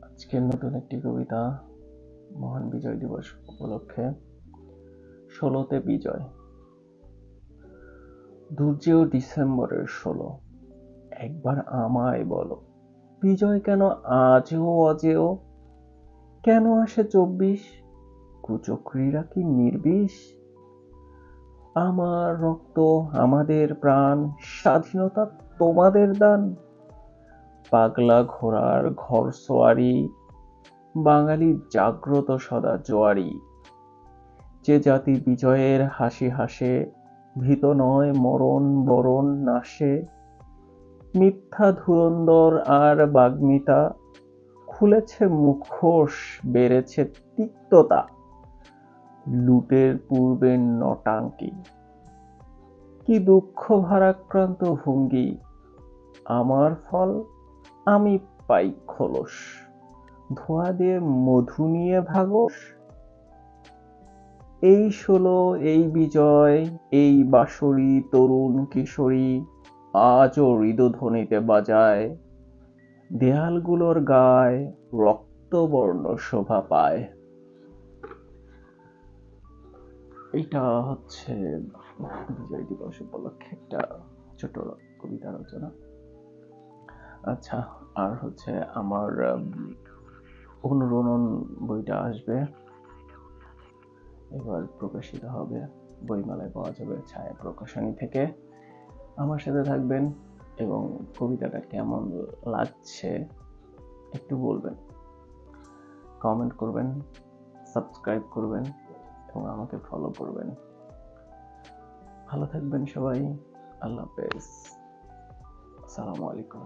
আজকের নতুন একটি কবিতা মহান বিজয় দিবস উপলক্ষে। ১৬তে বিজয়। দুর্জেয় ডিসেম্বরের ১৬, একবার আমায় বলো, বিজয় কেন আজও অজেয়? কেন আসে ২৪? কুচক্রীরা কি নির্বিষ? আমার রক্ত, আমাদের প্রাণ, স্বাধীনতা তোমাদের দান। পাগলা ঘোড়ার ঘরসোয়ারি, বাঙালি জাগ্রত সদা জোয়ারি। যে জাতি বিজয়ের হাসি হাসে, ভীত নয় মরণ বরণ নাশে। মিথ্যা ধুরন্ধর আর বাগ্মিতা, খুলেছে মুখোশ, বেড়েছে তিক্ততা। লুটের পূর্বের নটাঙ্কি, কি দুঃখ ভারাক্রান্ত ভঙ্গি। আমার ফল, আমি পাই খোলস, ধোঁয়া দিয়ে মধু নিয়ে ভাগস। এই ১৬, এই বিজয়, এই বাঁশরি তরুণ কিশোরী আজও হৃদধ্বনিতে বাজায়। দেয়ালগুলোর গায়ে রক্তবর্ণ শোভা পায়। এটা হচ্ছে বিজয় দিবস উপলক্ষে একটা ছোট কবিতা রচনা। আচ্ছা, আর হচ্ছে আমার অনুরণন বইটা আসবে, এবার প্রকাশিত হবে, বইমেলায় পাওয়া যাবে ছায়া প্রকাশনী থেকে। আমার সাথে থাকবেন এবং কবিতাটা কেমন লাগছে একটু বলবেন, কমেন্ট করবেন, সাবস্ক্রাইব করবেন এবং আমাকে ফলো করবেন। ভালো থাকবেন সবাই। আল্লাহ হাফেজ। আসসালামু আলাইকুম।